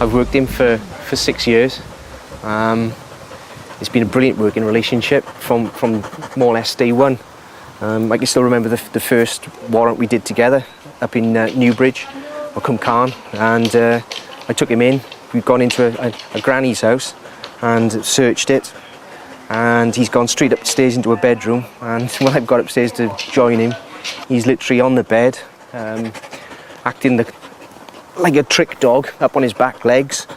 I've worked him for 6 years. It's been a brilliant working relationship from more or less day one. I can still remember the first warrant we did together up in Newbridge, or Cumcarn, and I took him in. We'd gone into a granny's house and searched it, and he's gone straight upstairs into a bedroom, and when I've got upstairs to join him, he's literally on the bed, acting like a trick dog, up on his back legs,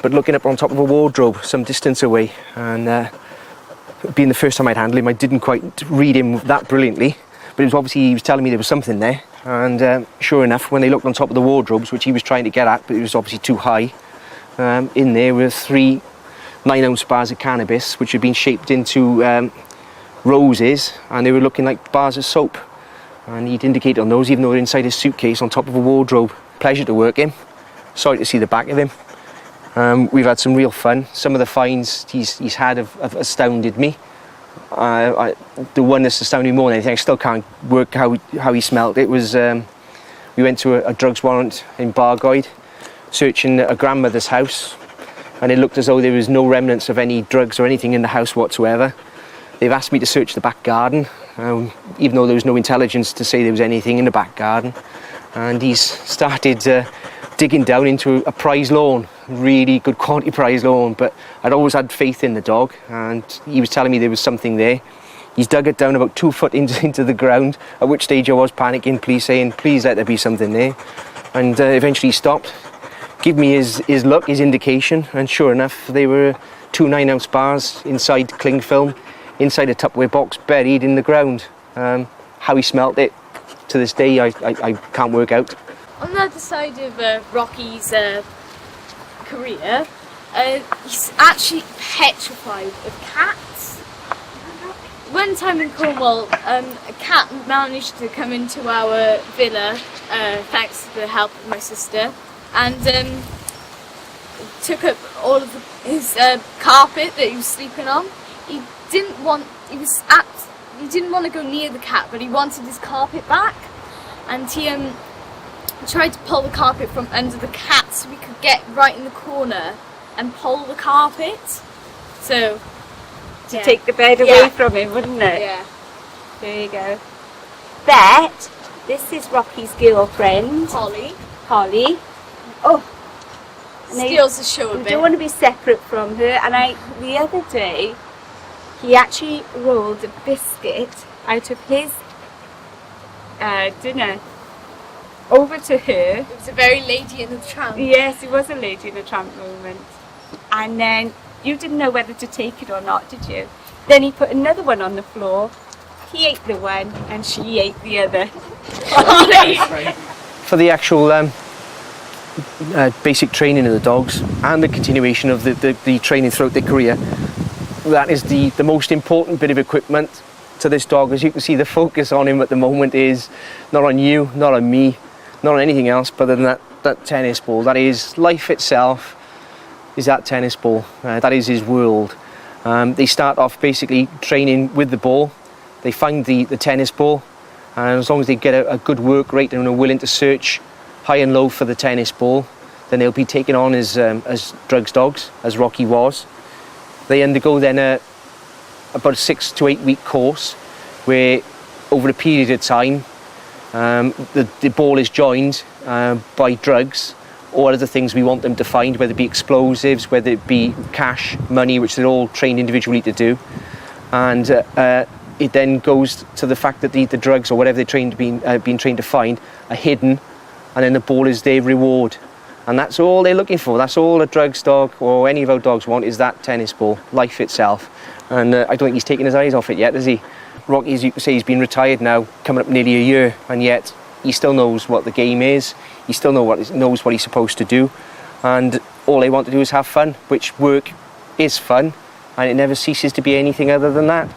but looking up on top of a wardrobe some distance away. And being the first time I'd handled him, I didn't quite read him that brilliantly, but it was obviously he was telling me there was something there. And sure enough, when they looked on top of the wardrobes, which he was trying to get at, but it was obviously too high, in there were 3 9-ounce bars of cannabis, which had been shaped into roses, and they were looking like bars of soap. And he'd indicate on those, even though they're inside his suitcase on top of a wardrobe. Pleasure to work him. Sorry to see the back of him. We've had some real fun. Some of the finds he's had have astounded me. The one that's astounded me more than anything, I still can't work how he smelt. It was, we went to a drugs warrant in Bargoed, searching a grandmother's house, and it looked as though there was no remnants of any drugs or anything in the house whatsoever. They've asked me to search the back garden, even though there was no intelligence to say there was anything in the back garden. And he's started digging down into a prize lawn, really good quality prize lawn, but I'd always had faith in the dog, and he was telling me there was something there. He's dug it down about 2 foot into the ground, at which stage I was panicking, saying, please let there be something there. And eventually he stopped, gave me his look, his indication, and sure enough, they were 2 9-ounce bars inside cling film, inside a Tupperware box, buried in the ground. How he smelt it, to this day, I can't work out. On the other side of Rocky's career, he's actually petrified of cats. One time in Cornwall, a cat managed to come into our villa, thanks to the help of my sister, and took up all of his carpet that he was sleeping on. He didn't want to go near the cat, but he wanted his carpet back, and he tried to pull the carpet from under the cat so we could get right in the corner and pull the carpet. So to take the bed away from him, wouldn't it? Yeah. There you go. Bet, this is Rocky's girlfriend, Holly. Oh, Steals the show a bit. I don't want to be separate from her. And the other day, he actually rolled a biscuit out of his dinner over to her. It was a very Lady in the Tramp. Yes, it was a Lady in the Tramp moment. And then you didn't know whether to take it or not, did you? Then he put another one on the floor. He ate the one and she ate the other. For the actual basic training of the dogs and the continuation of the training throughout their career, that is the most important bit of equipment to this dog. As you can see, the focus on him at the moment is not on you, not on me, not on anything else but than that tennis ball. That is life itself, is that tennis ball. That is his world. They start off basically training with the ball. They find the tennis ball, and as long as they get a good work rate and are willing to search high and low for the tennis ball, then they'll be taken on as drugs dogs, as Rocky was. They undergo then about a 6 to 8 week course where over a period of time the ball is joined by drugs or other things we want them to find, whether it be explosives, whether it be cash, money, which they're all trained individually to do. And it then goes to the fact that the drugs or whatever they're being trained to find are hidden, and then the ball is their reward. And that's all they're looking for. That's all a drugs dog or any of our dogs want, is that tennis ball, life itself. And I don't think he's taken his eyes off it yet, has he? Rocky, as you can say, he's been retired now, coming up nearly a year, and yet he still knows what the game is. He still knows what he's supposed to do. And all they want to do is have fun, which work is fun, and it never ceases to be anything other than that.